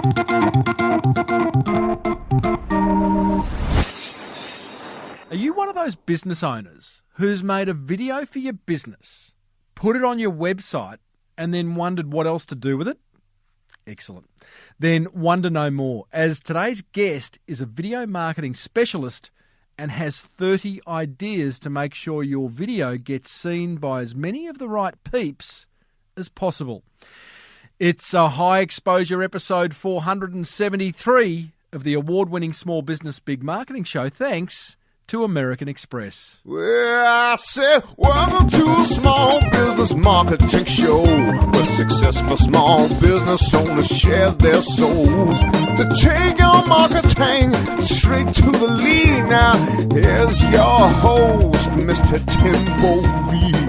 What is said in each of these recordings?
Are you one of those business owners who's made a video for your business, put it on your website, and then wondered what else to do with it? Excellent. Then wonder no more, as today's guest is a video marketing specialist and has 30 ideas to make sure your video gets seen by as many of the right peeps as possible. It's a high exposure episode 473 of the award-winning Small Business Big Marketing Show, thanks to American Express. Well, I said, welcome to a small business marketing show, where successful small business owners share their souls to take your marketing straight to the lead. Now, here's your host, Mr. Timbo Reid.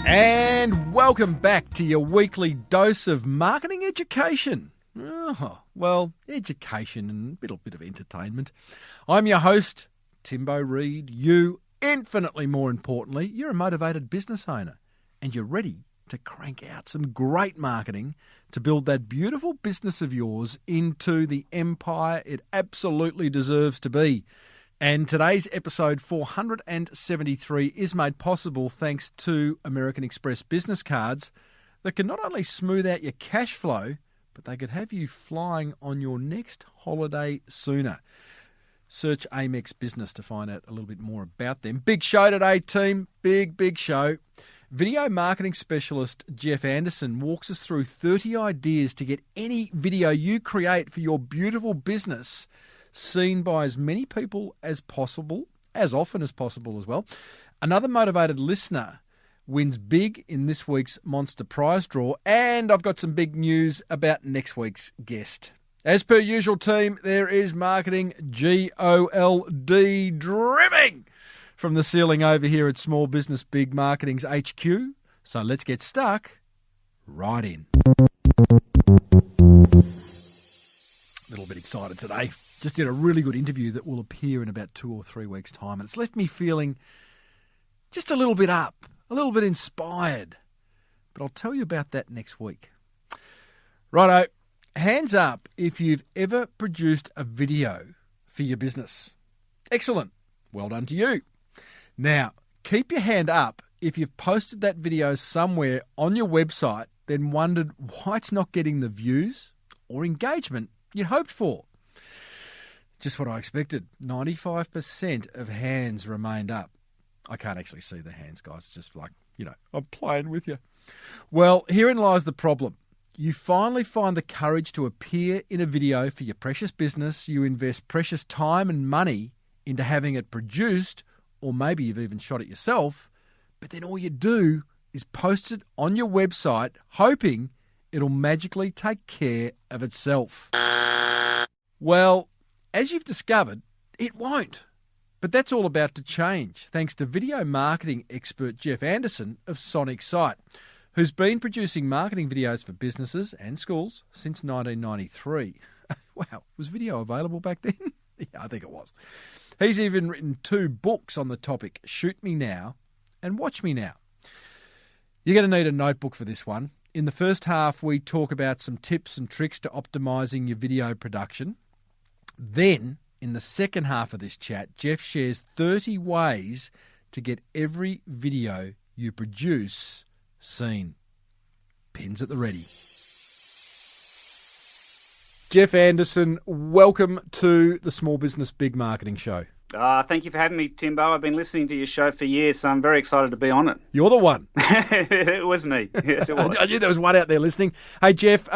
And welcome back to your weekly dose of marketing education. Oh, well, education and a little bit of entertainment. I'm your host, Timbo Reid. You, infinitely more importantly, you're a motivated business owner and you're ready to crank out some great marketing to build that beautiful business of yours into the empire it absolutely deserves to be. And today's episode 473 is made possible thanks to American Express business cards that can not only smooth out your cash flow, but they could have you flying on your next holiday sooner. Search Amex Business to find out a little bit more about them. Big show today, team. Big show. Video marketing specialist Geoff Anderson walks us through 30 ideas to get any video you create for your beautiful business seen by as many people as possible, as often as possible as well. Another motivated listener wins big in this week's Monster Prize draw, and I've got some big news about next week's guest. As per usual, team, there is marketing GOLD dripping from the ceiling over here at Small Business Big Marketing's HQ, so let's get stuck right in. A little bit excited today. Just did a really good interview that will appear in about 2 or 3 weeks' time, and it's left me feeling just a little bit up, a little bit inspired. But I'll tell you about that next week. Righto, hands up if you've ever produced a video for your business. Excellent. Well done to you. Now, keep your hand up if you've posted that video somewhere on your website, then wondered why it's not getting the views or engagement you'd hoped for. Just what I expected. 95% of hands remained up. I can't actually see the hands, guys. It's just like, I'm playing with you. Well, herein lies the problem. You finally find the courage to appear in a video for your precious business. You invest precious time and money into having it produced, or maybe you've even shot it yourself, but then all you do is post it on your website, hoping it'll magically take care of itself. Well, as you've discovered, it won't. But that's all about to change, thanks to video marketing expert Geoff Anderson of Sonic Sight, who's been producing marketing videos for businesses and schools since 1993. Wow, was video available back then? Yeah, I think it was. He's even written 2 books on the topic, Shoot Me Now and Watch Me Now. You're going to need a notebook for this one. In the first half, we talk about some tips and tricks to optimising your video production. Then, in the second half of this chat, Geoff shares 30 ways to get every video you produce seen. Pens at the ready. Geoff Anderson, welcome to the Small Business Big Marketing Show. Thank you for having me, Timbo. I've been listening to your show for years, so I'm very excited to be on it. You're the one. It was me. Yes, it was. I knew there was one out there listening. Hey, Geoff,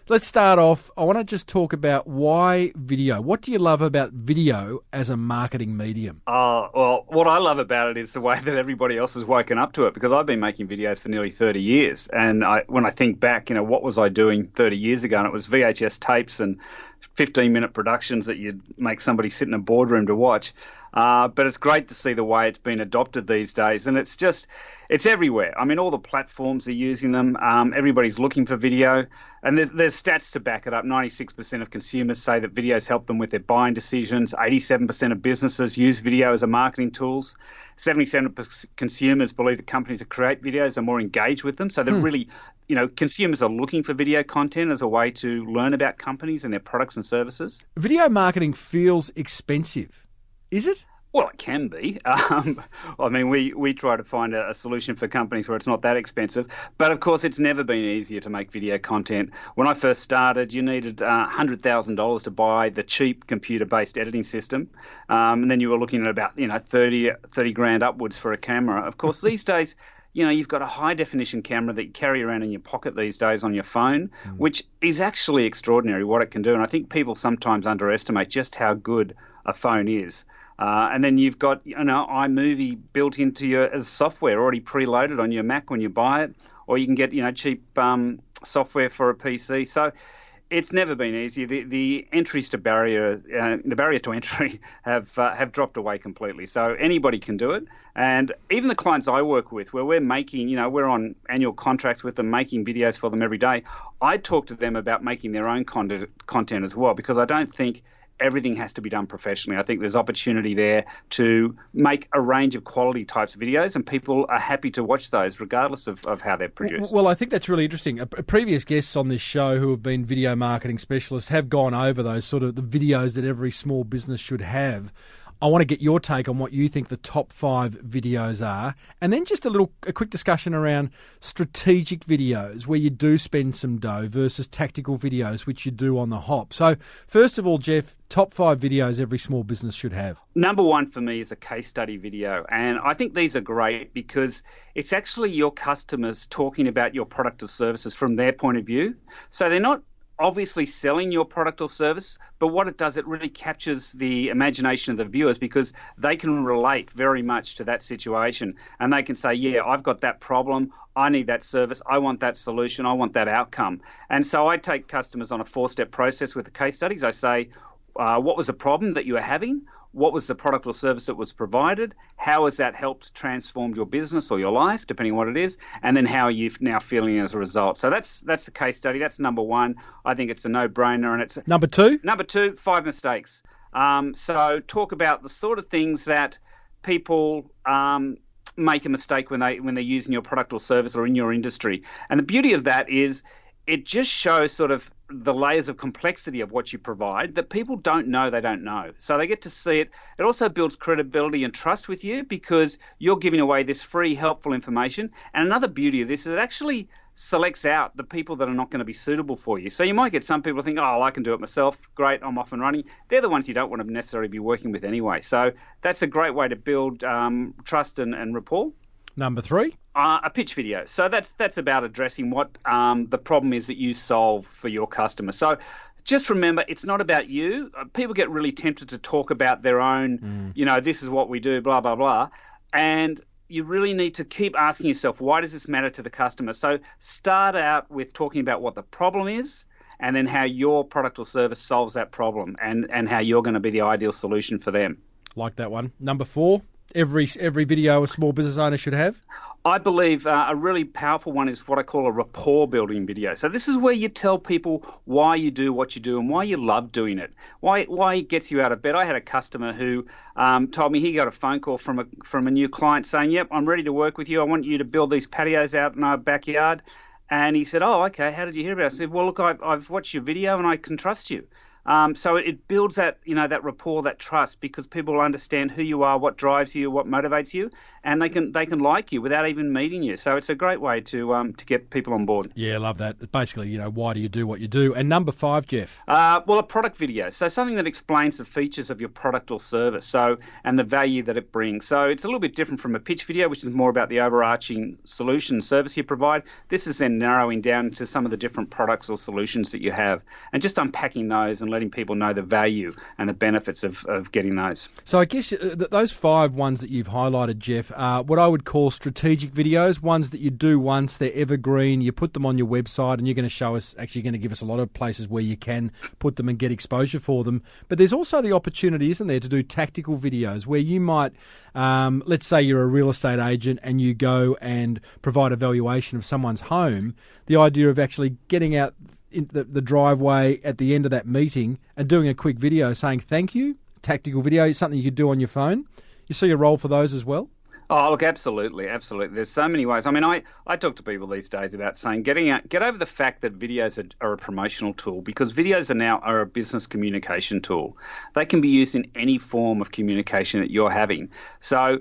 let's start off. I want to just talk about why video. What do you love about video as a marketing medium? Well, what I love about it is the way that everybody else has woken up to it, because I've been making videos for nearly 30 years. And when I think back, what was I doing 30 years ago? And it was VHS tapes and 15-minute productions that you'd make somebody sit in a boardroom to watch. But it's great to see the way it's been adopted these days. And it's everywhere. I mean, all the platforms are using them. Everybody's looking for video. And there's stats to back it up. 96% of consumers say that videos help them with their buying decisions. 87% of businesses use video as a marketing tools. 77% of consumers believe that companies that create videos are more engaged with them. So they're really, consumers are looking for video content as a way to learn about companies and their products and services. Video marketing feels expensive. Is it? Well, it can be. I mean, we try to find a solution for companies where it's not that expensive. But, of course, it's never been easier to make video content. When I first started, you needed $100,000 to buy the cheap computer-based editing system. And then you were looking at about, 30 grand upwards for a camera. Of course, these days, you've got a high-definition camera that you carry around in your pocket these days on your phone, which is actually extraordinary what it can do. And I think people sometimes underestimate just how good a phone is. And then you've got, iMovie built into your as software already preloaded on your Mac when you buy it, or you can get, cheap software for a PC. So it's never been easy. The barriers to entry have dropped away completely. So anybody can do it. And even the clients I work with, where we're making, we're on annual contracts with them, making videos for them every day. I talk to them about making their own content as well, because I don't think everything has to be done professionally. I think there's opportunity there to make a range of quality types of videos, and people are happy to watch those regardless of how they're produced. Well, I think that's really interesting. Previous guests on this show who have been video marketing specialists have gone over those sort of the videos that every small business should have. I want to get your take on what you think the top 5 videos are, and then just a quick discussion around strategic videos where you do spend some dough versus tactical videos, which you do on the hop. So first of all, Geoff, top 5 videos every small business should have. Number 1 for me is a case study video, and I think these are great because it's actually your customers talking about your product or services from their point of view. So they're not obviously selling your product or service, but what it does, it really captures the imagination of the viewers because they can relate very much to that situation, and they can say, yeah, I've got that problem, I need that service, I want that solution, I want that outcome. And so I take customers on a 4-step process with the case studies. I say, what was the problem that you were having? What was the product or service that was provided? How has that helped transform your business or your life, depending on what it is? And then how are you now feeling as a result? So that's the case study. That's number 1. I think it's a no-brainer. And it's Number 2? Number 2, 5 mistakes. So talk about the sort of things that people make a mistake when they're using your product or service or in your industry. And the beauty of that is it just shows sort of the layers of complexity of what you provide that people don't know they don't know. So they get to see it. It also builds credibility and trust with you because you're giving away this free, helpful information. And another beauty of this is it actually selects out the people that are not going to be suitable for you. So you might get some people think, oh, I can do it myself. Great, I'm off and running. They're the ones you don't want to necessarily be working with anyway. So that's a great way to build trust and rapport. Number 3? A pitch video. So that's about addressing what the problem is that you solve for your customer. So just remember, it's not about you. People get really tempted to talk about their own, this is what we do, blah, blah, blah. And you really need to keep asking yourself, why does this matter to the customer? So start out with talking about what the problem is and then how your product or service solves that problem and how you're going to be the ideal solution for them. Like that one. Number 4? Every video a small business owner should have? I believe a really powerful one is what I call a rapport building video. So this is where you tell people why you do what you do and why you love doing it, why it gets you out of bed. I had a customer who told me he got a phone call from a new client saying, yep, I'm ready to work with you. I want you to build these patios out in our backyard. And he said, oh, okay, how did you hear about it? I said, well, look, I've watched your video and I can trust you. So it builds that, that rapport, that trust, because people understand who you are, what drives you, what motivates you, and they can like you without even meeting you. So it's a great way to get people on board. Yeah, I love that. Basically, why do you do what you do? And number 5, Geoff? Well, a product video. So something that explains the features of your product or service, and the value that it brings. So it's a little bit different from a pitch video, which is more about the overarching solution service you provide. This is then narrowing down to some of the different products or solutions that you have, and just unpacking those and letting people know the value and the benefits of getting those. So I guess those 5 ones that you've highlighted, Geoff, are what I would call strategic videos, ones that you do once, they're evergreen, you put them on your website, and you're going to show us, actually going to give us a lot of places where you can put them and get exposure for them. But there's also the opportunity, isn't there, to do tactical videos where you might, let's say you're a real estate agent and you go and provide a valuation of someone's home. The idea of actually getting out in the driveway at the end of that meeting and doing a quick video saying thank you, tactical video, something you could do on your phone. You see a role for those as well? Oh, look, absolutely. There's so many ways. I mean, I talk to people these days about saying get over the fact that videos are a promotional tool, because videos are a business communication tool. They can be used in any form of communication that you're having. So,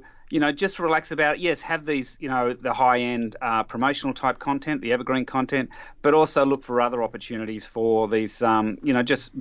just relax about it. Yes, have these, the high-end promotional type content, the evergreen content, but also look for other opportunities for these,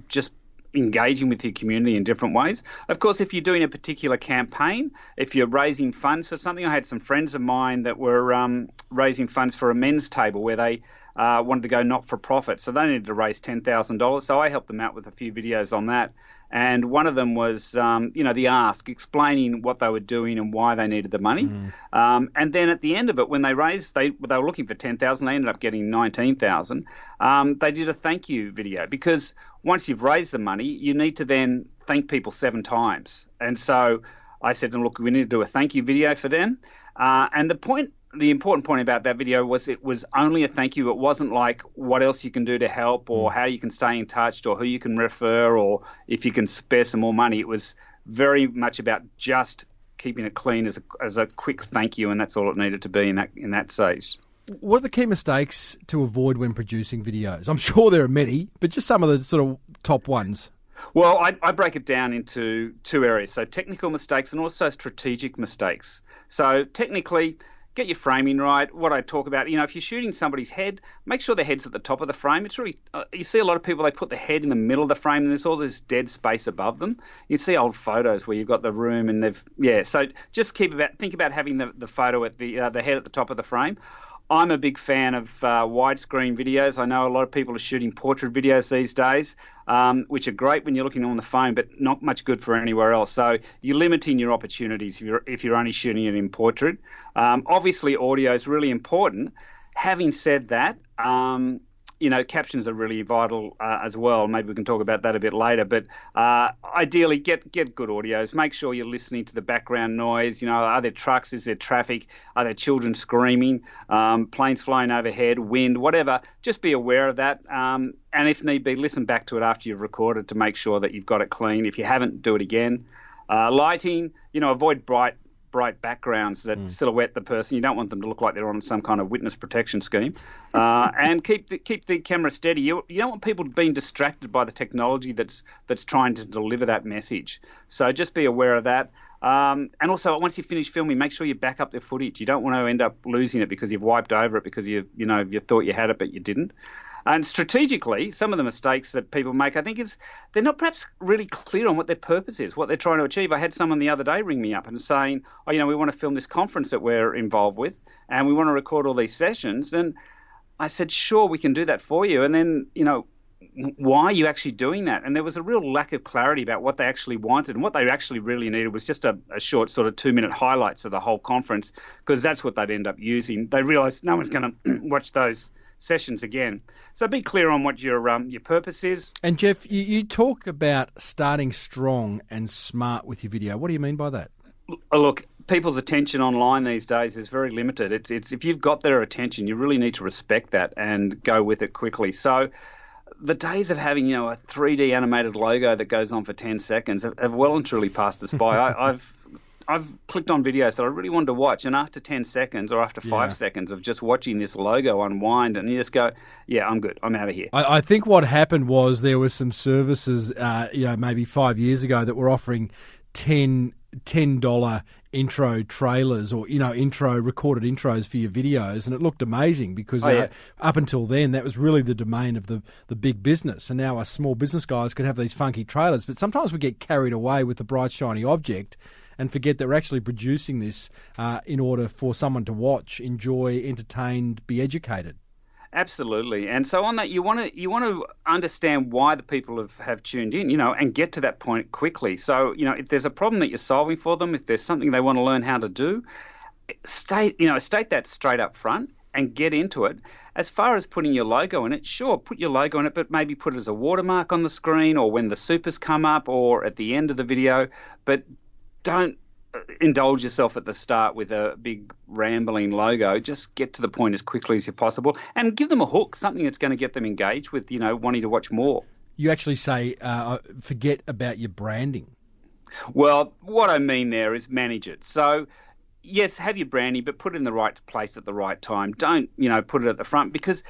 just engaging with your community in different ways. Of course, if you're doing a particular campaign, if you're raising funds for something, I had some friends of mine that were raising funds for a men's table where they wanted to go not-for-profit. So they needed to raise $10,000. So I helped them out with a few videos on that. And one of them was, the ask, explaining what they were doing and why they needed the money. And then at the end of it, when they raised, they were looking for $10,000. They ended up getting $19,000. They did a thank you video, because once you've raised the money, you need to then thank people 7 times. And so I said to them, look, we need to do a thank you video for them. And the important point about that video was it was only a thank you. It wasn't like what else you can do to help, or how you can stay in touch, or who you can refer, or if you can spare some more money. It was very much about just keeping it clean as a quick thank you, and that's all it needed to be in that stage. What are the key mistakes to avoid when producing videos? I'm sure there are many, but just some of the sort of top ones. Well, I break it down into 2 areas. So technical mistakes and also strategic mistakes. So technically, get your framing right. What I talk about, if you're shooting somebody's head, make sure the head's at the top of the frame. It's really, you see a lot of people, they put the head in the middle of the frame and there's all this dead space above them. You see old photos where you've got the room and so just think about having the photo at the head at the top of the frame. I'm a big fan of widescreen videos. I know a lot of people are shooting portrait videos these days, which are great when you're looking on the phone, but not much good for anywhere else. So you're limiting your opportunities if you're only shooting it in portrait. Obviously, audio is really important. Having said that, captions are really vital as well. Maybe we can talk about that a bit later. But ideally, get good audios. Make sure you're listening to the background noise. Are there trucks? Is there traffic? Are there children screaming? Planes flying overhead? Wind? Whatever. Just be aware of that. And if need be, listen back to it after you've recorded to make sure that you've got it clean. If you haven't, do it again. Lighting. Avoid bright backgrounds that silhouette the person. You don't want them to look like they're on some kind of witness protection scheme. And keep the camera steady. You don't want people being distracted by the technology that's trying to deliver that message. So just be aware of that. And also, once you finish filming, make sure you back up the footage. You don't want to end up losing it because you've wiped over it because you thought you had it but you didn't. And strategically, some of the mistakes that people make, I think, is they're not perhaps really clear on what their purpose is, what they're trying to achieve. I had someone the other day ring me up and saying, we want to film this conference that we're involved with and we want to record all these sessions. And I said, sure, we can do that for you. And then, why are you actually doing that? And there was a real lack of clarity about what they actually wanted. And what they actually really needed was just a short sort of 2-minute highlights of the whole conference, because that's what they'd end up using. They realised no one's going to watch those sessions again. So be clear on what your purpose is. And Geoff, you talk about starting strong and smart with your video. What do you mean by that? Look, people's attention online these days is very limited. It's if you've got their attention, you really need to respect that and go with it quickly. So the days of having, a 3D animated logo that goes on for 10 seconds have well and truly passed us by. I've clicked on videos that I really wanted to watch, and after 10 seconds or after 5 seconds of just watching this logo unwind, and you just go, yeah, I'm good. I'm out of here. I think what happened was there was some services, maybe 5 years ago that were offering $10 intro trailers or, recorded intros for your videos, and it looked amazing because up until then that was really the domain of the big business, and now us small business guys could have these funky trailers. But sometimes we get carried away with the bright, shiny object and forget that we're actually producing this in order for someone to watch, enjoy, entertained, be educated. Absolutely. And so on that, you want to understand why the people have tuned in, and get to that point quickly. So, if there's a problem that you're solving for them, if there's something they want to learn how to do, state that straight up front and get into it. As far as putting your logo in it, sure, put your logo in it, but maybe put it as a watermark on the screen or when the supers come up or at the end of the video. But don't indulge yourself at the start with a big rambling logo. Just get to the point as quickly as possible and give them a hook, something that's going to get them engaged with, wanting to watch more. You actually say forget about your branding. Well, what I mean there is manage it. So, yes, have your branding, but put it in the right place at the right time. Don't, put it at the front because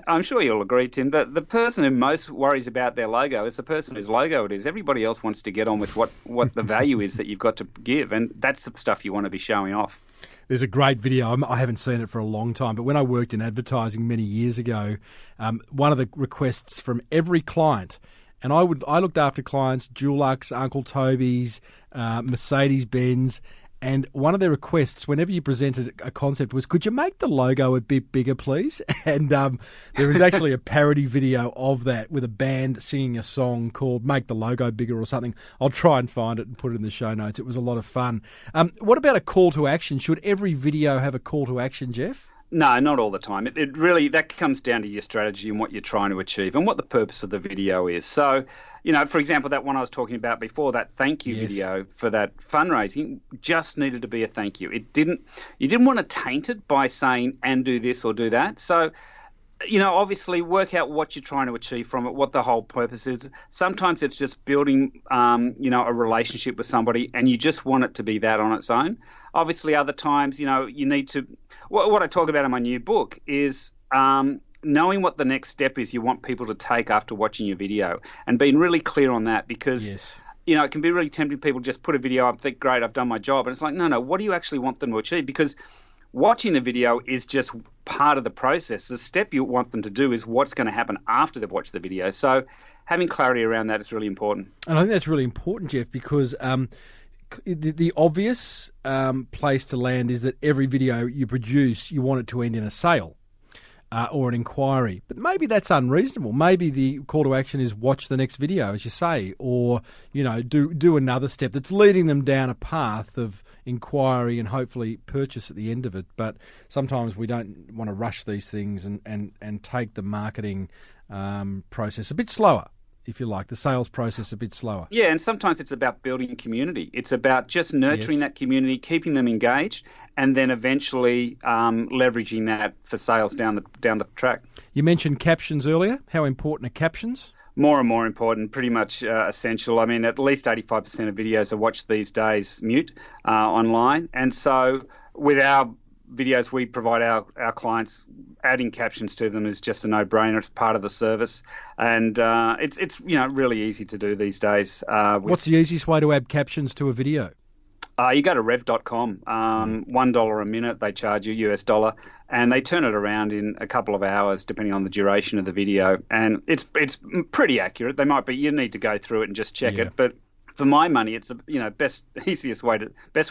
I'm sure you'll agree, Tim, that the person who most worries about their logo is the person whose logo it is. Everybody else wants to get on with what the value is that you've got to give, and that's the stuff you want to be showing off. There's a great video. I haven't seen it for a long time, but when I worked in advertising many years ago, one of the requests from every client, and I looked after clients, Dulux, Uncle Toby's, Mercedes-Benz, and one of their requests, whenever you presented a concept, was, could you make the logo a bit bigger, please? And there was actually a parody video of that with a band singing a song called Make the Logo Bigger or something. I'll try and find it and put it in the show notes. It was a lot of fun. What about a call to action? Should every video have a call to action, Geoff? No, not all the time. It really, that comes down to your strategy and what you're trying to achieve and what the purpose of the video is. So, for example, that one I was talking about before, that thank you video for that fundraising, just needed to be a thank you. You didn't want to taint it by saying, and do this or do that. So, obviously work out what you're trying to achieve from it, what the whole purpose is. Sometimes it's just building, a relationship with somebody and you just want it to be that on its own. Obviously, other times, you need to, what I talk about in my new book is knowing what the next step is you want people to take after watching your video and being really clear on that because, it can be really tempting. People just put a video up and think, great, I've done my job. And it's like, no, what do you actually want them to achieve? Because watching the video is just part of the process. The step you want them to do is what's going to happen after they've watched the video. So having clarity around that is really important. And I think that's really important, Geoff, because the obvious place to land is that every video you produce, you want it to end in a sale or an inquiry. But maybe that's unreasonable. Maybe the call to action is watch the next video, as you say, or do another step that's leading them down a path of inquiry and hopefully purchase at the end of it. But sometimes we don't want to rush these things and take the marketing process a bit slower, if you like, the sales process a bit slower. Yeah, and sometimes it's about building community. It's about just nurturing that community, keeping them engaged, and then eventually leveraging that for sales down the track. You mentioned captions earlier. How important are captions? More and more important, pretty much essential. I mean, at least 85% of videos are watched these days mute online. And so with our videos we provide our clients, adding captions to them is just a no-brainer. It's part of the service, and it's really easy to do these days. What's the easiest way to add captions to a video? You go to rev.com, $1 a minute they charge you, US dollar, and they turn it around in a couple of hours depending on the duration of the video, and it's pretty accurate. You need to go through it and just check it, but for my money, it's the best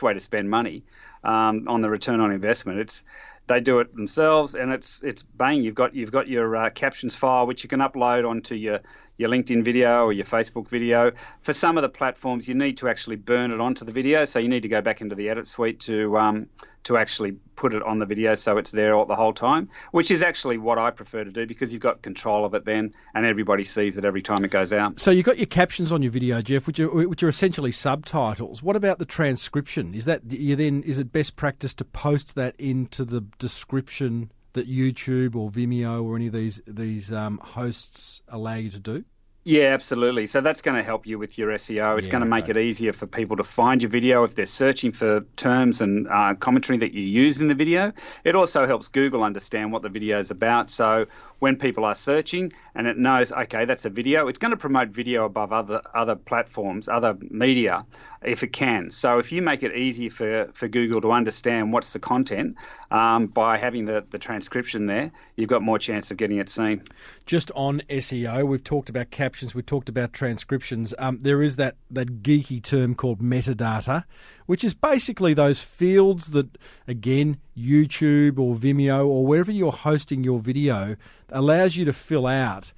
way to spend money on the return on investment. They do it themselves, and it's bang. You've got your captions file which you can upload onto your LinkedIn video or your Facebook video. For some of the platforms, you need to actually burn it onto the video, so you need to go back into the edit suite to actually put it on the video so it's there all the whole time, which is actually what I prefer to do because you've got control of it then, and everybody sees it every time it goes out. So you've got your captions on your video, Geoff, which are essentially subtitles. What about the transcription? Is it best practice to post that into the description that YouTube or Vimeo or any of these hosts allow you to do? Yeah, absolutely. So that's going to help you with your SEO. It's going to make it easier for people to find your video if they're searching for terms and commentary that you use in the video. It also helps Google understand what the video is about. So when people are searching and it knows, okay, that's a video, it's going to promote video above other platforms, other media, if it can. So if you make it easy for Google to understand what's the content by having the transcription there, you've got more chance of getting it seen. Just on SEO, we've talked about captions, we've talked about transcriptions. There is that geeky term called metadata, which is basically those fields that, again, YouTube or Vimeo or wherever you're hosting your video allows you to fill out,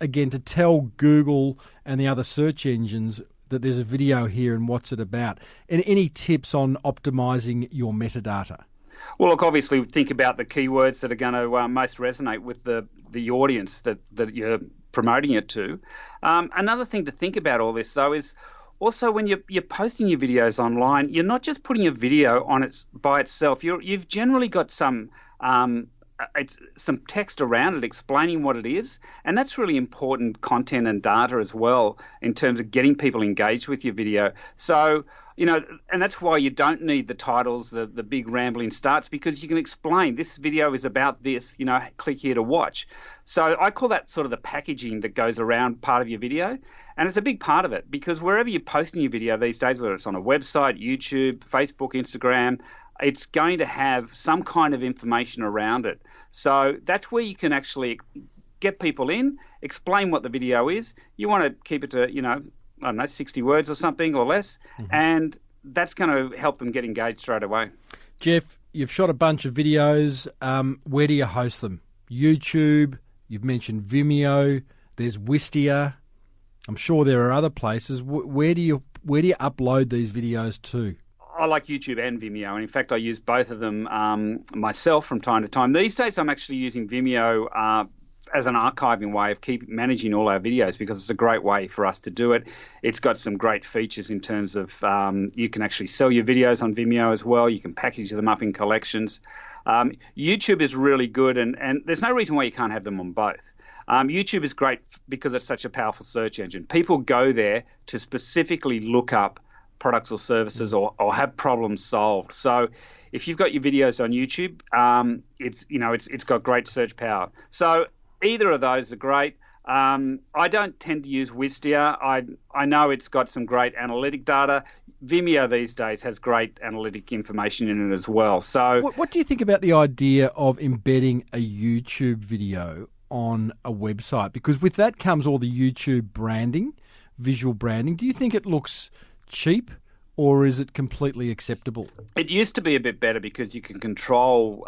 again, to tell Google and the other search engines that there's a video here and what's it about. And any tips on optimising your metadata? Well, look, obviously think about the keywords that are going to most resonate with the audience that you're promoting it to. Another thing to think about all this, though, is also when you're posting your videos online, you're not just putting a video on it by itself. You've generally got some text around it explaining what it is, and that's really important content and data as well in terms of getting people engaged with your video. So, and that's why you don't need the titles, the big rambling starts, because you can explain this video is about this, click here to watch. So I call that sort of the packaging that goes around part of your video, and it's a big part of it because wherever you're posting your video these days, whether it's on a website, YouTube, Facebook, Instagram, it's going to have some kind of information around it. So that's where you can actually get people in, explain what the video is. You want to keep it to, 60 words or something or less, and that's going to help them get engaged straight away. Geoff, you've shot a bunch of videos. Where do you host them? YouTube, you've mentioned Vimeo, there's Wistia. I'm sure there are other places. Where do you upload these videos to? I like YouTube and Vimeo, and in fact I use both of them myself from time to time. These days I'm actually using Vimeo as an archiving way of keep managing all our videos because it's a great way for us to do it. It's got some great features in terms of you can actually sell your videos on Vimeo as well. You can package them up in collections. YouTube is really good, and there's no reason why you can't have them on both. YouTube is great because it's such a powerful search engine. People go there to specifically look up products or services or have problems solved. So if you've got your videos on YouTube, it's got great search power. So either of those are great. I don't tend to use Wistia. I know it's got some great analytic data. Vimeo these days has great analytic information in it as well. So what do you think about the idea of embedding a YouTube video on a website? Because with that comes all the YouTube branding, visual branding. Do you think it looks cheap, or is it completely acceptable? It used to be a bit better because you can control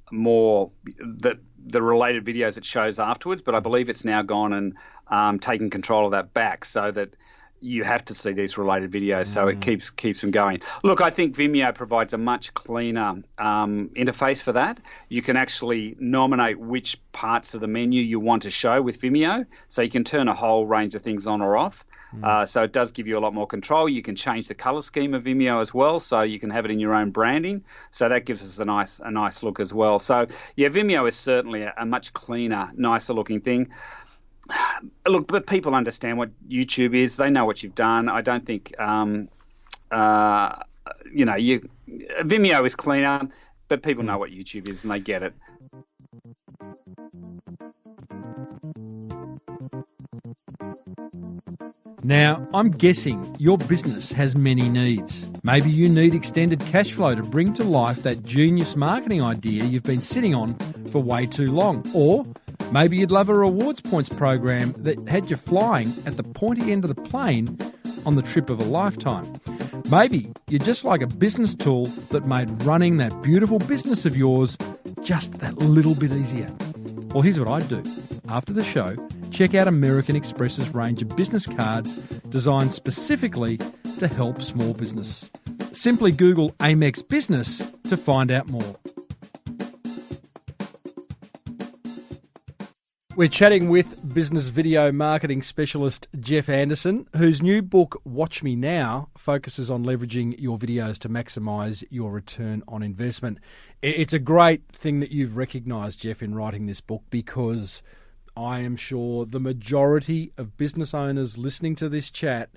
more the related videos it shows afterwards, but I believe it's now gone and taken control of that back so that you have to see these related videos, so it keeps them going. Look, I think Vimeo provides a much cleaner interface for that. You can actually nominate which parts of the menu you want to show with Vimeo, so you can turn a whole range of things on or off. So it does give you a lot more control. You can change the color scheme of Vimeo as well, so you can have it in your own branding. So that gives us a nice look as well. So yeah, Vimeo is certainly a much cleaner, nicer looking thing. Look, but people understand what YouTube is. They know what you've done. I don't think Vimeo is cleaner, but people know what YouTube is and they get it. Now, I'm guessing your business has many needs. Maybe you need extended cash flow to bring to life that genius marketing idea you've been sitting on for way too long. Or maybe you'd love a rewards points program that had you flying at the pointy end of the plane on the trip of a lifetime. Maybe you're just like a business tool that made running that beautiful business of yours just that little bit easier. Well, here's what I'd do. After the show, check out American Express's range of business cards designed specifically to help small business. Simply Google Amex Business to find out more. We're chatting with business video marketing specialist Geoff Anderson, whose new book, Watch Me Now, focuses on leveraging your videos to maximise your return on investment. It's a great thing that you've recognised, Geoff, in writing this book, because I am sure the majority of business owners listening to this chat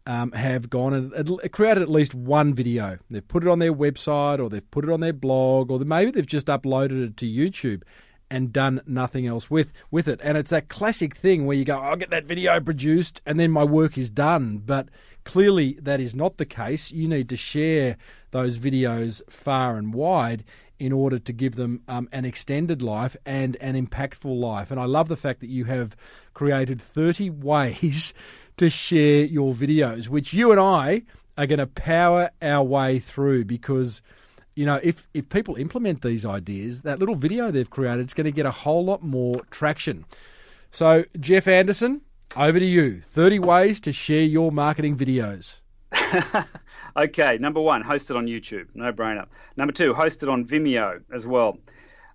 have gone and created at least one video. They've put it on their website, or they've put it on their blog, or maybe they've just uploaded it to YouTube. and done nothing else with it. And it's that classic thing where you go, I'll get that video produced and then my work is done. But clearly that is not the case. You need to share those videos far and wide in order to give them an extended life and an impactful life. And I love the fact that you have created 30 ways to share your videos, which you and I are going to power our way through, because you know, if people implement these ideas, that little video they've created is going to get a whole lot more traction. So, Geoff Anderson, over to you. 30 ways to share your marketing videos. Okay, number 1, host it on YouTube. No brainer. Number 2, host it on Vimeo as well.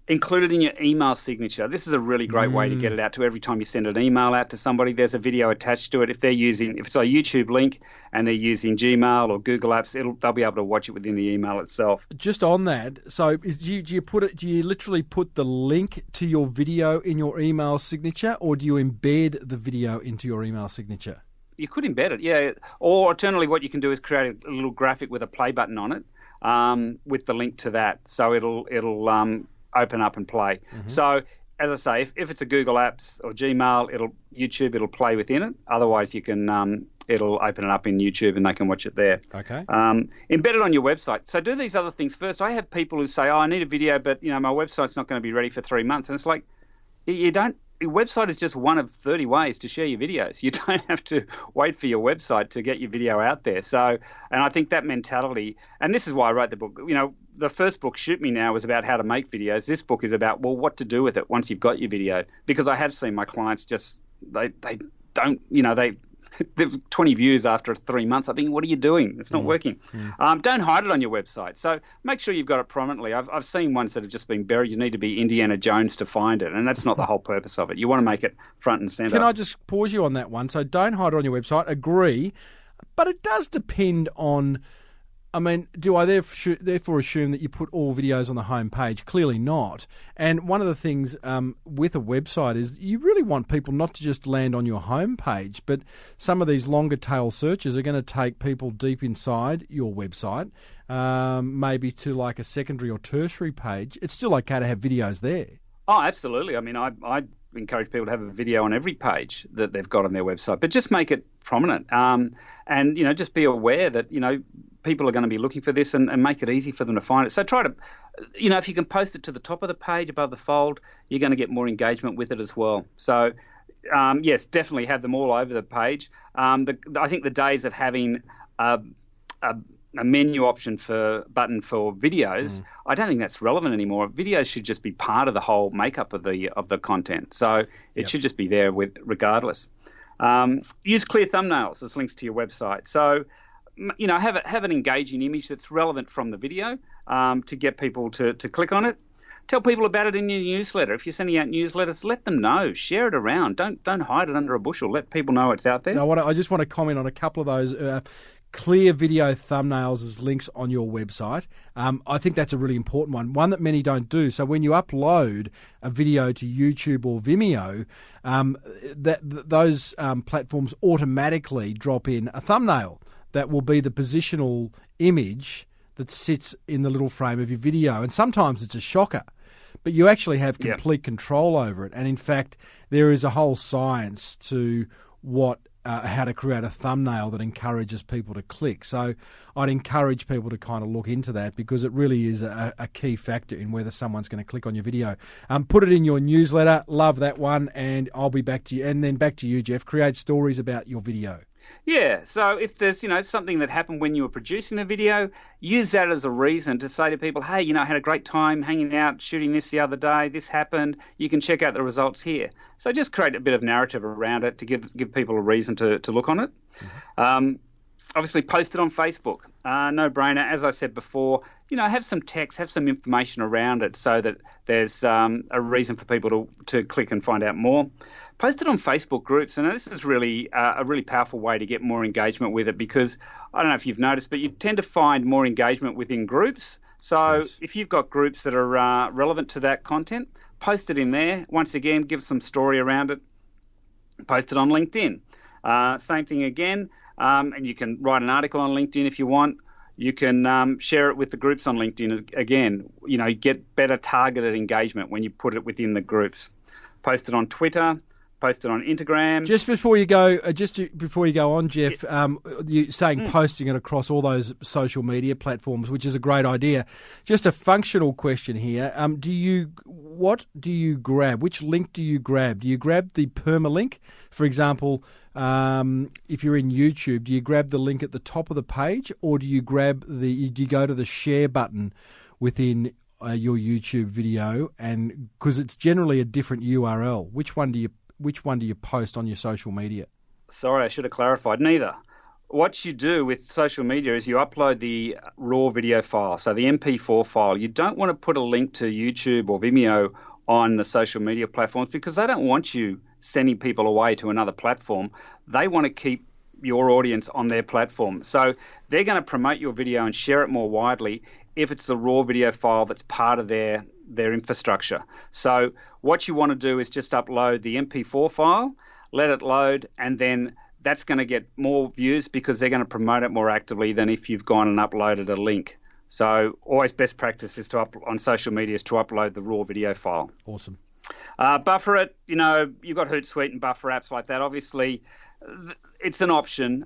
Include it in your email signature. This is a really great way to get it out to every time you send an email out to somebody. There's a video attached to it. If it's a YouTube link and they're using Gmail or Google Apps, they'll be able to watch it within the email itself. Just on that, so do you literally put the link to your video in your email signature, or do you embed the video into your email signature? You could embed it, yeah. Or alternatively, what you can do is create a little graphic with a play button on it, with the link to that, so it'll open up and play. Mm-hmm. So, as I say, if it's a Google Apps or Gmail, it'll play within it. Otherwise, you can it'll open it up in YouTube and they can watch it there. Okay. Embed it on your website. So do these other things first. I have people who say, I need a video, but my website's not going to be ready for 3 months. And it's like, you don't. Your website is just one of 30 ways to share your videos. You don't have to wait for your website to get your video out there. So, and I think that mentality, and this is why I wrote the book. The first book, Shoot Me Now, was about how to make videos. This book is about, what to do with it once you've got your video. Because I have seen my clients just, they don't, they've 20 views after 3 months. I think, what are you doing? It's not working. Don't hide it on your website. So make sure you've got it prominently. I've seen ones that have just been buried. You need to be Indiana Jones to find it, and that's not the whole purpose of it. You want to make it front and center. Can I just pause you on that one? So don't hide it on your website. Agree. But it does depend on... do I therefore assume that you put all videos on the home page? Clearly not. And one of the things with a website is you really want people not to just land on your home page, but some of these longer tail searches are going to take people deep inside your website, maybe to like a secondary or tertiary page. It's still okay to have videos there. Oh, absolutely. I encourage people to have a video on every page that they've got on their website, but just make it prominent. And just be aware that, people are going to be looking for this, and make it easy for them to find it. So try to, if you can post it to the top of the page above the fold, you're going to get more engagement with it as well. So, yes, definitely have them all over the page. I think the days of having a menu option button for videos, I don't think that's relevant anymore. Videos should just be part of the whole makeup of the content. So it should just be there regardless. Use clear thumbnails as links to your website. So, have an engaging image that's relevant from the video to get people to click on it. Tell people about it in your newsletter. If you're sending out newsletters, let them know. Share it around. Don't hide it under a bushel. Let people know it's out there. Now, I just want to comment on a couple of those. Clear video thumbnails as links on your website. I think that's a really important one that many don't do. So when you upload a video to YouTube or Vimeo, those platforms automatically drop in a thumbnail that will be the positional image that sits in the little frame of your video. And sometimes it's a shocker, but you actually have complete control over it. And in fact, there is a whole science to how to create a thumbnail that encourages people to click. So I'd encourage people to kind of look into that, because it really is a key factor in whether someone's going to click on your video. Put it in your newsletter. Love that one. And I'll be back to you. And then back to you, Geoff. Create stories about your video. Yeah, so if there's, something that happened when you were producing the video, use that as a reason to say to people, hey, I had a great time hanging out, shooting this the other day, this happened, you can check out the results here. So just create a bit of narrative around it to give people a reason to look on it. Mm-hmm. Obviously, post it on Facebook. No brainer. As I said before, have some text, have some information around it so that there's a reason for people to click and find out more. Post it on Facebook groups, and this is really a really powerful way to get more engagement with it, because I don't know if you've noticed, but you tend to find more engagement within groups. So if you've got groups that are relevant to that content, post it in there. Once again, give some story around it. Post it on LinkedIn. Same thing again, and you can write an article on LinkedIn if you want. You can share it with the groups on LinkedIn. Again, you get better targeted engagement when you put it within the groups. Post it on Twitter, post it on Instagram. Just before you go on, Geoff, you're saying posting it across all those social media platforms, which is a great idea. Just a functional question here. What do you grab? Which link do you grab? Do you grab the permalink? For example, if you're in YouTube, do you grab the link at the top of the page, or do you go to the share button within your YouTube video? And because it's generally a different URL, which one do you post on your social media? Sorry, I should have clarified. Neither. What you do with social media is you upload the raw video file, so the MP4 file. You don't want to put a link to YouTube or Vimeo on the social media platforms because they don't want you sending people away to another platform. They want to keep your audience on their platform. So they're going to promote your video and share it more widely if it's the raw video file that's part of their infrastructure. So what you want to do is just upload the MP4 file, let it load, and then that's going to get more views because they're going to promote it more actively than if you've gone and uploaded a link. So always best practice is on social media is to upload the raw video file. Awesome. Buffer it. You've got Hootsuite and buffer apps like that. Obviously, it's an option.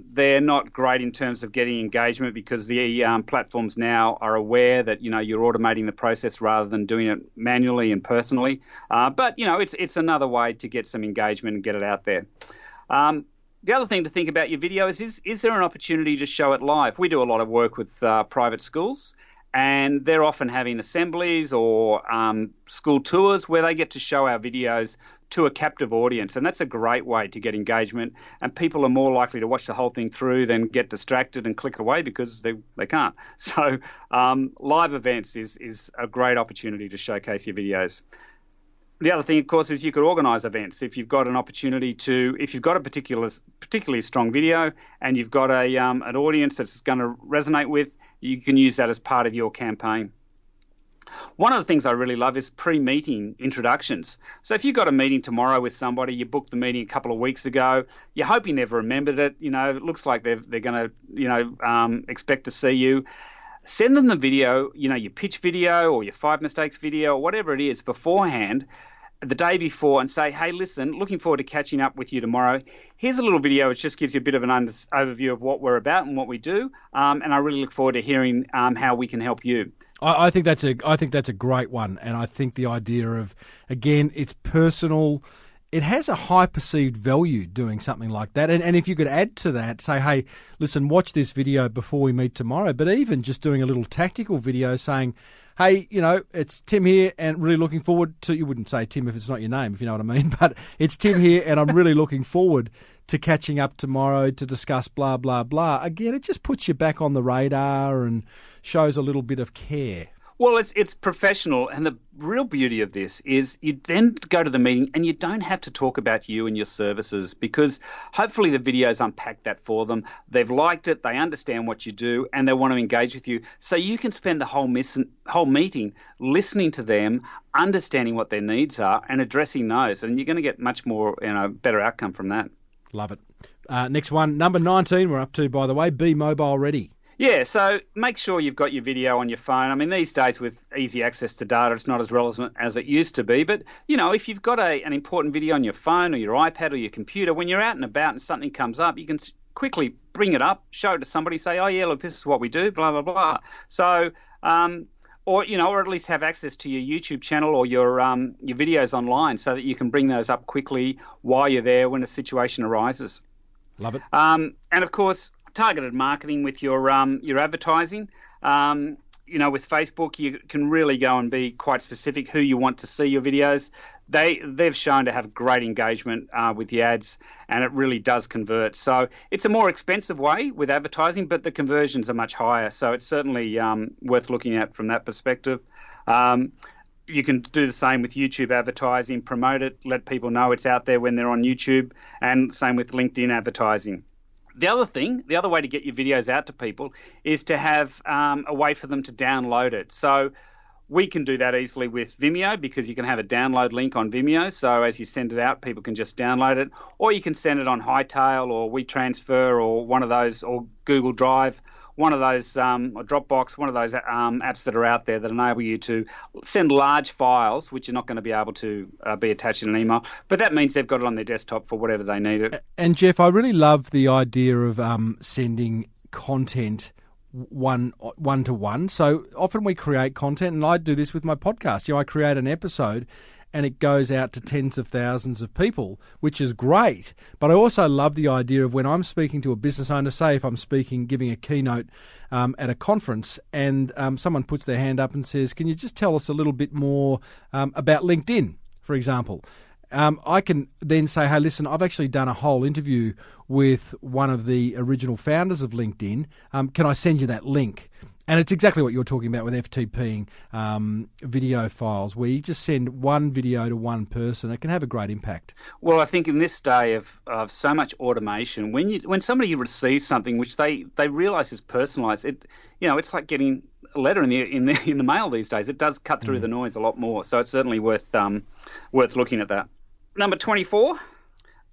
They're not great in terms of getting engagement because the platforms now are aware that you're automating the process rather than doing it manually and personally. But it's another way to get some engagement and get it out there. The other thing to think about your video is there an opportunity to show it live? We do a lot of work with private schools, and they're often having assemblies or school tours where they get to show our videos to a captive audience, and that's a great way to get engagement, and people are more likely to watch the whole thing through than get distracted and click away because they can't. So live events is a great opportunity to showcase your videos. The other thing, of course, is you could organise events. If you've got an opportunity if you've got a particularly strong video and you've got an audience that's going to resonate with, you can use that as part of your campaign. One of the things I really love is pre-meeting introductions. So if you've got a meeting tomorrow with somebody, you booked the meeting a couple of weeks ago, you're hoping they've remembered it, it looks like they're going to, expect to see you. Send them the video, your pitch video or your 5 mistakes video or whatever it is beforehand, the day before, and say, hey, listen, looking forward to catching up with you tomorrow. Here's a little video which just gives you a bit of an overview of what we're about and what we do, and I really look forward to hearing how we can help you. I think that's a great one, and I think the idea of, again, it's personal. It has a high perceived value doing something like that. And if you could add to that, say, hey, listen, watch this video before we meet tomorrow. But even just doing a little tactical video saying, hey, it's Tim here and really looking forward to, you wouldn't say Tim if it's not your name, if you know what I mean, but it's Tim here and I'm really looking forward to catching up tomorrow to discuss blah, blah, blah. Again, it just puts you back on the radar and shows a little bit of care. Well, it's professional, and the real beauty of this is you then go to the meeting and you don't have to talk about you and your services because hopefully the videos unpack that for them. They've liked it, they understand what you do, and they want to engage with you. So you can spend the whole meeting listening to them, understanding what their needs are, and addressing those, and you're going to get much more, better outcome from that. Love it. Next one, number 19 we're up to, by the way, be mobile ready. Yeah, so make sure you've got your video on your phone. I mean, these days with easy access to data, it's not as relevant as it used to be. But, if you've got an important video on your phone or your iPad or your computer, when you're out and about and something comes up, you can quickly bring it up, show it to somebody, say, oh, yeah, look, this is what we do, blah, blah, blah. So, or at least have access to your YouTube channel or your videos online so that you can bring those up quickly while you're there when a situation arises. Love it. And, of course, targeted marketing with your advertising. With Facebook, you can really go and be quite specific who you want to see your videos. They've shown to have great engagement with the ads, and it really does convert. So it's a more expensive way with advertising, but the conversions are much higher. So it's certainly worth looking at from that perspective. You can do the same with YouTube advertising, promote it, let people know it's out there when they're on YouTube, and same with LinkedIn advertising. The other way to get your videos out to people is to have a way for them to download it. So we can do that easily with Vimeo because you can have a download link on Vimeo. So as you send it out, people can just download it. Or you can send it on Hightail or WeTransfer or one of those, or Google Drive, one of those, or Dropbox, one of those apps that are out there that enable you to send large files, which are not going to be able to be attached in an email. But that means they've got it on their desktop for whatever they need it. And Geoff, I really love the idea of sending content one to one. So often we create content, and I do this with my podcast. I create an episode and it goes out to tens of thousands of people, which is great. But I also love the idea of when I'm speaking to a business owner, say if I'm giving a keynote at a conference, and someone puts their hand up and says, can you just tell us a little bit more about LinkedIn, for example? I can then say, hey, listen, I've actually done a whole interview with one of the original founders of LinkedIn. Can I send you that link? And it's exactly what you're talking about with FTPing video files, where you just send one video to one person. It can have a great impact. Well, I think in this day of so much automation, when somebody receives something which they realise is personalised, it's like getting a letter in the mail these days. It does cut through the noise a lot more. So it's certainly worth looking at that. Number 24.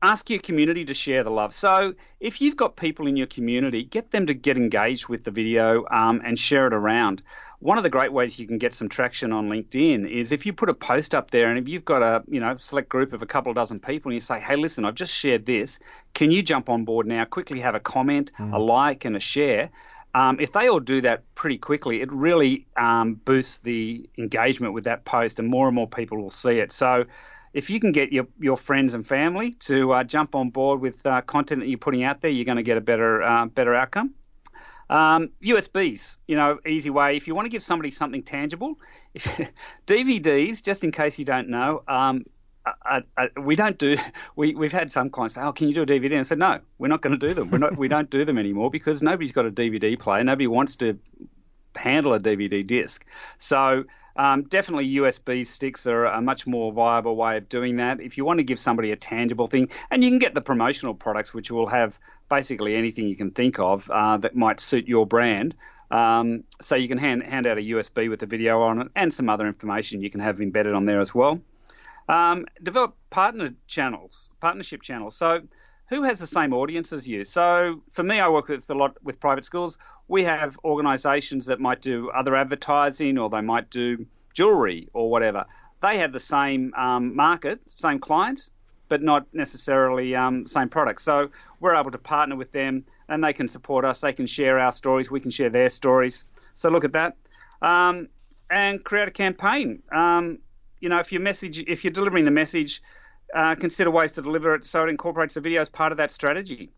Ask your community to share the love. So if you've got people in your community, get them to get engaged with the video and share it around. One of the great ways you can get some traction on LinkedIn is if you put a post up there, and if you've got a select group of a couple of dozen people and you say, hey, listen, I've just shared this. Can you jump on board now? Quickly have a comment, a like and a share. If they all do that pretty quickly, it really boosts the engagement with that post, and more people will see it. So if you can get your friends and family to jump on board with content that you're putting out there, you're going to get a better outcome. USBs, easy way. If you want to give somebody something tangible, DVDs, just in case you don't know, we don't do. We've had some clients say, "Oh, can you do a DVD?" And I said, "No, we're not going to do them. We don't do them anymore because nobody's got a DVD player. Nobody wants to handle a DVD disc." So definitely USB sticks are a much more viable way of doing that. If you want to give somebody a tangible thing, and you can get the promotional products, which will have basically anything you can think of that might suit your brand. So you can hand out a USB with a video on it and some other information you can have embedded on there as well. Develop partnership channels. So who has the same audience as you? So for me, I work a lot with private schools. We have organisations that might do other advertising, or they might do jewellery or whatever. They have the same market, same clients, but not necessarily same products. So we're able to partner with them, and they can support us. They can share our stories. We can share their stories. So look at that, and create a campaign. If you're delivering the message, consider ways to deliver it so it incorporates the video as part of that strategy.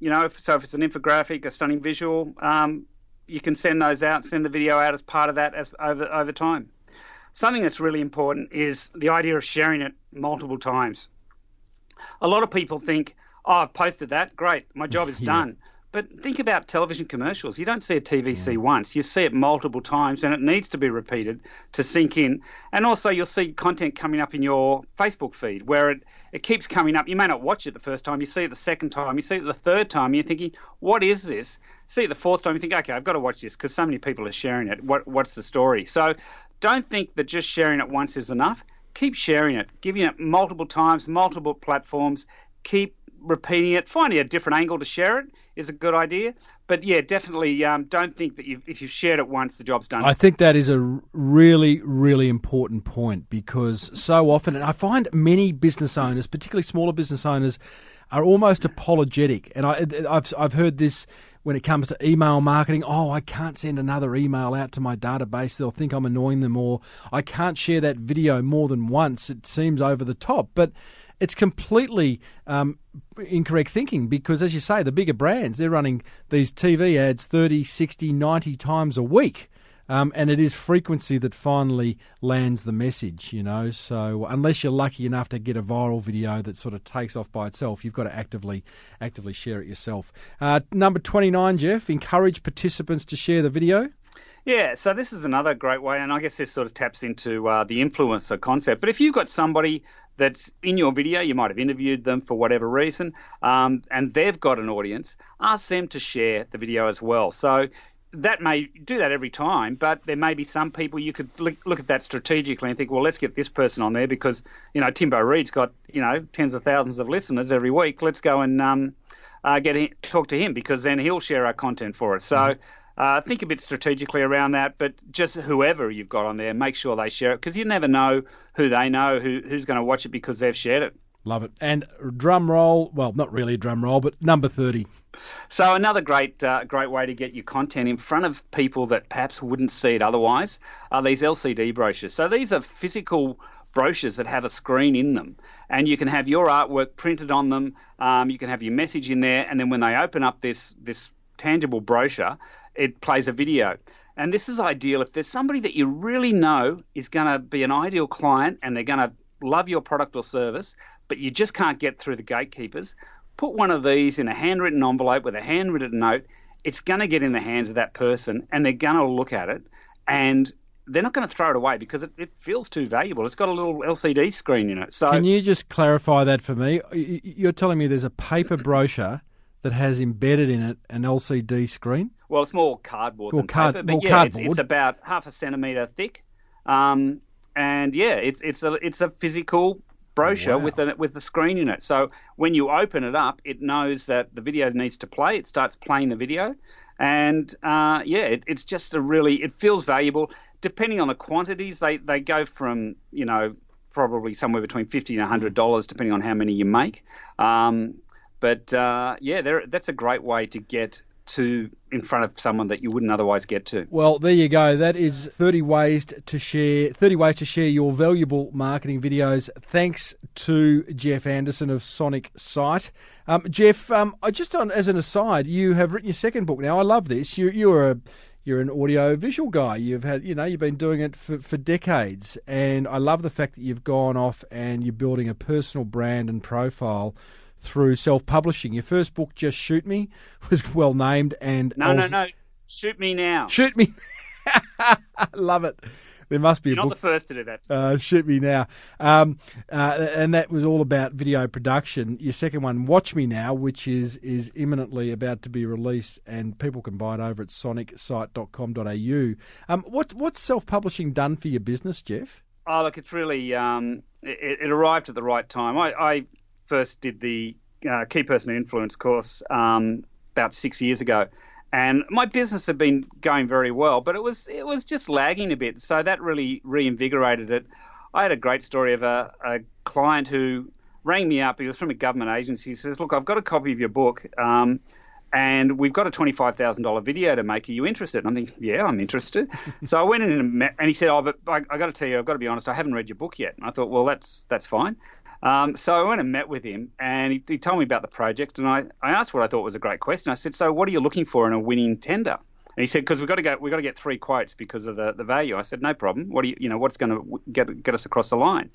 If it's an infographic, a stunning visual, you can send those out, send the video out as part of that over time. Something that's really important is the idea of sharing it multiple times. A lot of people think, oh, I've posted that, great, my job is done. But think about television commercials. You don't see a TVC once. You see it multiple times, and it needs to be repeated to sink in. And also you'll see content coming up in your Facebook feed where it keeps coming up. You may not watch it the first time. You see it the second time. You see it the third time. You're thinking, what is this? See it the fourth time. You think, okay, I've got to watch this because so many people are sharing it. What's the story? So don't think that just sharing it once is enough. Keep sharing it, giving it multiple times, multiple platforms. Keep repeating it. Finding a different angle to share it is a good idea. But yeah, definitely don't think that if you've shared it once, the job's done. I think that is a really, really important point, because so often, and I find many business owners, particularly smaller business owners, are almost apologetic. And I've heard this when it comes to email marketing. Oh, I can't send another email out to my database. They'll think I'm annoying them. Or I can't share that video more than once. It seems over the top. But it's completely incorrect thinking, because, as you say, the bigger brands, they're running these TV ads 30, 60, 90 times a week. And it is frequency that finally lands the message, So unless you're lucky enough to get a viral video that sort of takes off by itself, you've got to actively share it yourself. Number 29, Geoff, encourage participants to share the video. Yeah, so this is another great way, and I guess this sort of taps into the influencer concept. But if you've got somebody that's in your video, you might have interviewed them for whatever reason, and they've got an audience, ask them to share the video as well. So that may do that every time, but there may be some people you could look at that strategically and think, well, let's get this person on there because, Timbo Reid's got, tens of thousands of listeners every week. Let's go and talk to him, because then he'll share our content for us. So think a bit strategically around that, but just whoever you've got on there, make sure they share it, because you never know who they know, who's going to watch it because they've shared it. Love it. And drum roll, well, not really a drum roll, but number 30. So another great way to get your content in front of people that perhaps wouldn't see it otherwise are these LCD brochures. So these are physical brochures that have a screen in them, and you can have your artwork printed on them. You can have your message in there, and then when they open up this tangible brochure, it plays a video. And this is ideal if there's somebody that you really know is going to be an ideal client and they're going to love your product or service, but you just can't get through the gatekeepers. Put one of these in a handwritten envelope with a handwritten note. It's going to get in the hands of that person, and they're going to look at it, and they're not going to throw it away because it feels too valuable. It's got a little LCD screen in it. So, can you just clarify that for me? You're telling me there's a paper brochure that has embedded in it an LCD screen? Well, it's more cardboard than paper, but it's about 0.5 centimetre thick, and it's a physical brochure with the screen in it. So when you open it up, it knows that the video needs to play. It starts playing the video, and it's just it feels valuable. Depending on the quantities, they go from probably somewhere between $50 and $100, depending on how many you make. That's a great way to get in front of someone that you wouldn't otherwise get to. Well, there you go. That is 30 ways to share your valuable marketing videos. Thanks to Geoff Anderson of Sonic Sight. Geoff, as an aside, you have written your second book now. I love this. You're an audio visual guy. You've been doing it for decades, and I love the fact that you've gone off and you're building a personal brand and profile through self-publishing. Your first book, Just Shoot Me, was well named. And No. Shoot Me Now. Shoot Me. Love it. There must be You're a book. not the first to do that. Shoot Me Now. And that was all about video production. Your second one, Watch Me Now, which is imminently about to be released, and people can buy it over at sonicsight.com.au. What's self-publishing done for your business, Geoff? Oh, look, it's really it arrived at the right time. I first did the Key Personal Influence course about 6 years ago, and my business had been going very well, but it was just lagging a bit. So that really reinvigorated it. I had a great story of a client who rang me up. He was from a government agency. He says, "Look, I've got a copy of your book, and we've got a $25,000 video to make. Are you interested?" And I'm thinking, yeah, I'm interested. So I went in and met, and he said, "Oh, but I got to tell you, I've got to be honest, I haven't read your book yet." And I thought, well, that's fine. So I went and met with him, and he told me about the project, and I asked what I thought was a great question. I said, "So what are you looking for in a winning tender?" And he said, "Because we've got to get 3 quotes because of the value." I said, "No problem. What's going to get us across the line?"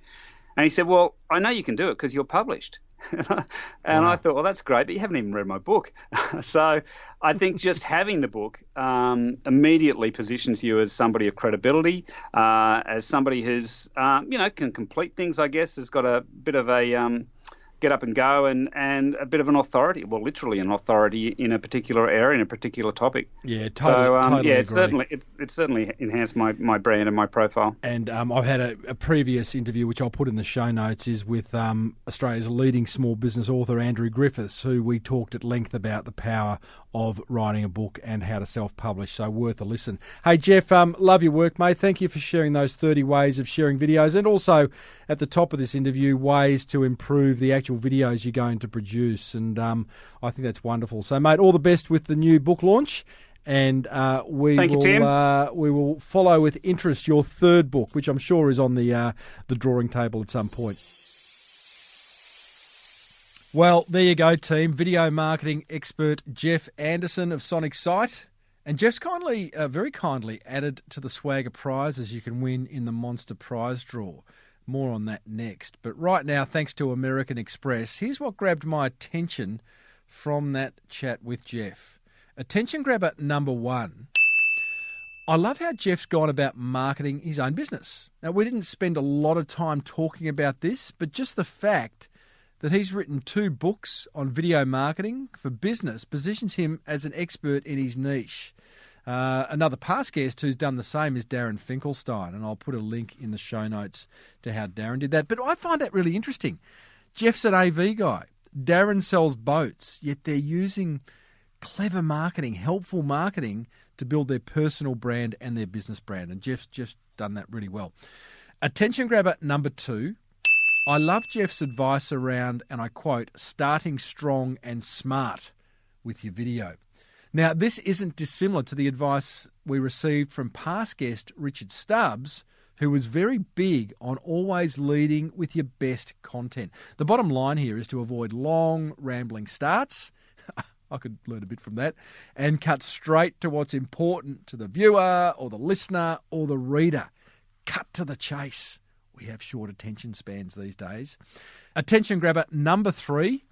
And he said, "Well, I know you can do it because you're published." And I thought, well, that's great, but you haven't even read my book. So I think just having the book immediately positions you as somebody of credibility, as somebody who's, can complete things, I guess, has got a bit of a get up and go and a bit of an authority, well, literally an authority in a particular area, in a particular topic. Yeah, totally agree. It certainly enhanced my brand and my profile. And I've had a previous interview, which I'll put in the show notes, is with Australia's leading small business author, Andrew Griffiths, who we talked at length about the power of writing a book and how to self-publish, so worth a listen. Hey, Geoff, love your work, mate. Thank you for sharing those 30 ways of sharing videos, and also at the top of this interview, ways to improve the actual videos you're going to produce, and I think that's wonderful. So, mate, all the best with the new book launch, and we will follow with interest your third book, which I'm sure is on the drawing table at some point. Well, there you go, team. Video marketing expert Geoff Anderson of Sonic Sight. And Geoff's very kindly added to the swagger prizes you can win in the Monster Prize Draw. More on that next. But right now, thanks to American Express, here's what grabbed my attention from that chat with Geoff. Attention grabber number 1. I love how Geoff's gone about marketing his own business. Now, we didn't spend a lot of time talking about this, but just the fact that he's written 2 books on video marketing for business positions him as an expert in his niche. Another past guest who's done the same is Darren Finkelstein, and I'll put a link in the show notes to how Darren did that. But I find that really interesting. Geoff's an AV guy. Darren sells boats, yet they're using clever marketing, helpful marketing to build their personal brand and their business brand. And Geoff's just done that really well. Attention grabber number 2. I love Geoff's advice around, and I quote, starting strong and smart with your video. Now, this isn't dissimilar to the advice we received from past guest Richard Stubbs, who was very big on always leading with your best content. The bottom line here is to avoid long, rambling starts. I could learn a bit from that, and cut straight to what's important to the viewer or the listener or the reader. Cut to the chase. We have short attention spans these days. Attention grabber number 3.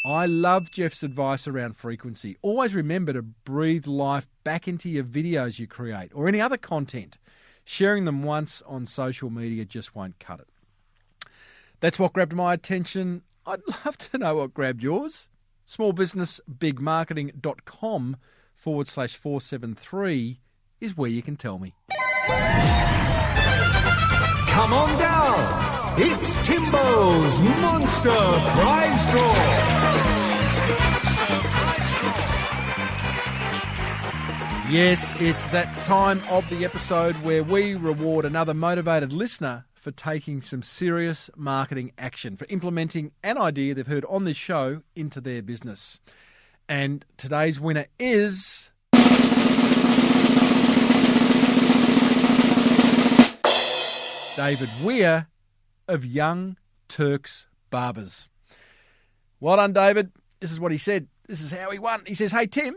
I love Geoff's advice around frequency. Always remember to breathe life back into your videos you create or any other content. Sharing them once on social media just won't cut it. That's what grabbed my attention. I'd love to know what grabbed yours. smallbusinessbigmarketing.com/473 is where you can tell me. Come on down. It's Timbo's Monster Prize Draw. Yes, it's that time of the episode where we reward another motivated listener for taking some serious marketing action, for implementing an idea they've heard on this show into their business. And today's winner is David Weir of Young Turks Barbers. Well done, David. This is what he said. This is how he won. He says, "Hey, Tim,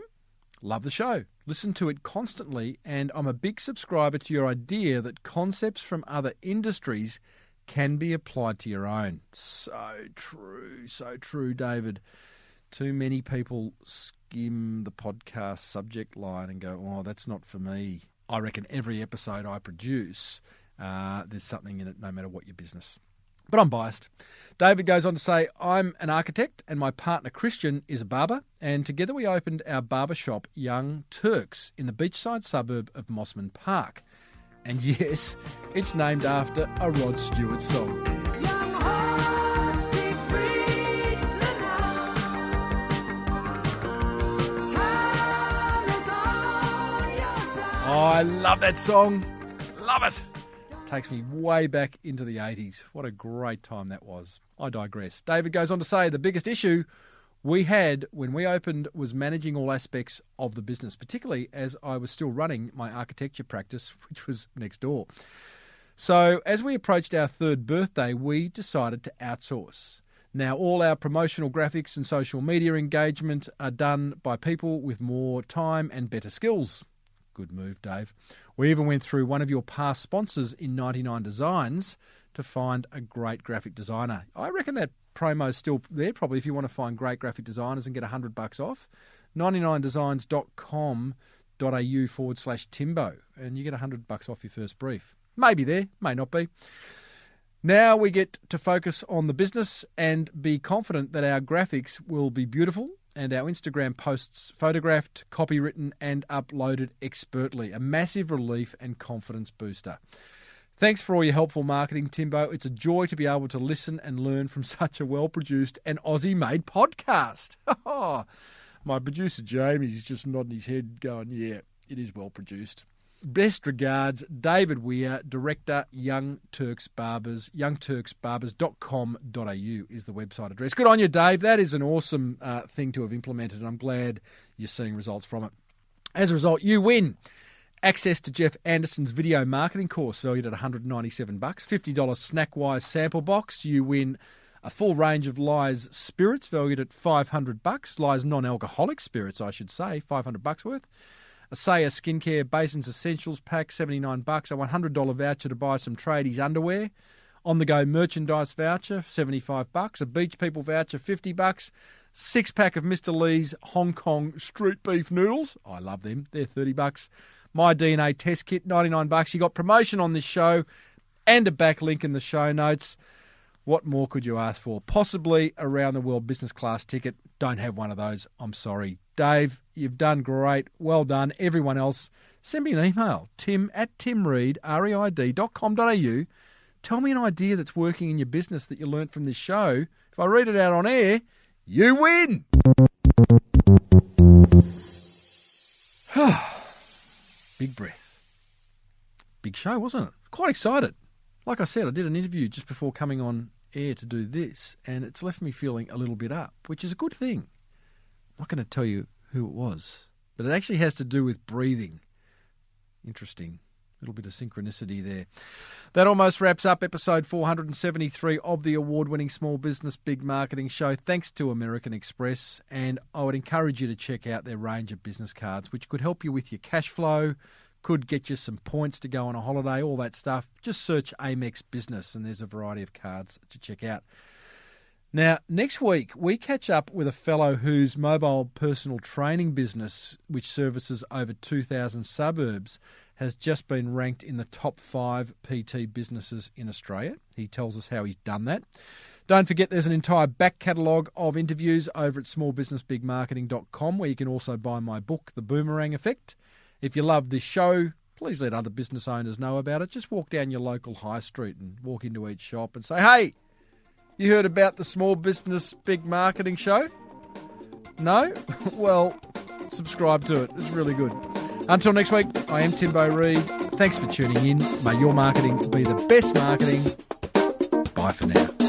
love the show. Listen to it constantly, and I'm a big subscriber to your idea that concepts from other industries can be applied to your own." So true, David. Too many people skim the podcast subject line and go, "Oh, that's not for me." I reckon every episode I produce, there's something in it, no matter what your business. But I'm biased. David goes on to say, "I'm an architect and my partner Christian is a barber, and together we opened our barber shop, Young Turks, in the beachside suburb of Mossman Park. And yes, it's named after a Rod Stewart song." Oh, I love that song. Love it. Takes me way back into the 80s. What a great time that was. I digress. David goes on to say, "The biggest issue we had when we opened was managing all aspects of the business, particularly as I was still running my architecture practice, which was next door. So as we approached our 3rd birthday, we decided to outsource. Now all our promotional graphics and social media engagement are done by people with more time and better skills." Good move, Dave. "We even went through one of your past sponsors in 99 Designs to find a great graphic designer." I reckon that promo's still there probably if you want to find great graphic designers and get $100 off. 99designs.com.au/Timbo and you get $100 off your first brief. Maybe there, may not be. Now we get to focus on the business and be confident that our graphics will be beautiful and our Instagram posts photographed, copywritten and uploaded expertly. A massive relief and confidence booster. Thanks for all your helpful marketing, Timbo. It's a joy to be able to listen and learn from such a well-produced and Aussie-made podcast." My producer, Jamie's just nodding his head going, yeah, it is well-produced. Best regards, David Weir, Director, Young Turks Barbers. youngturksbarbers.com.au is the website address. Good on you, Dave. That is an awesome thing to have implemented, and I'm glad you're seeing results from it. As a result, you win access to Geoff Anderson's video marketing course valued at $197, $50 Snackwise sample box. You win a full range of Lies spirits valued at $500, Lies non-alcoholic spirits, I should say, $500 worth. A Saya Skincare Basins Essentials pack, $79, a $100 voucher to buy some tradies underwear, on-the-go merchandise voucher, $75, a Beach People voucher, $50, 6-pack of Mr. Lee's Hong Kong street beef noodles. I love them. They're $30. My DNA test kit, $99. You got promotion on this show and a backlink in the show notes. What more could you ask for? Possibly a round the world business class ticket. Don't have one of those. I'm sorry. Dave, you've done great. Well done. Everyone else, send me an email. tim@timreid.com.au. Tell me an idea that's working in your business that you learnt from this show. If I read it out on air, you win. Big breath. Big show, wasn't it? Quite excited. Like I said, I did an interview just before coming on air to do this, and it's left me feeling a little bit up, which is a good thing. I'm not going to tell you who it was, but it actually has to do with breathing. Interesting. A little bit of synchronicity there. That almost wraps up episode 473 of the award-winning Small Business Big Marketing Show. Thanks to American Express, and I would encourage you to check out their range of business cards, which could help you with your cash flow, could get you some points to go on a holiday, all that stuff. Just search Amex Business, and there's a variety of cards to check out. Now, next week, we catch up with a fellow whose mobile personal training business, which services over 2,000 suburbs, has just been ranked in the top 5 PT businesses in Australia. He tells us how he's done that. Don't forget there's an entire back catalogue of interviews over at smallbusinessbigmarketing.com, where you can also buy my book, The Boomerang Effect. If you love this show, please let other business owners know about it. Just walk down your local high street and walk into each shop and say, hey, you heard about the Small Business Big Marketing Show? No? Well, subscribe to it. It's really good. Until next week, I am Timbo Reid. Thanks for tuning in. May your marketing be the best marketing. Bye for now.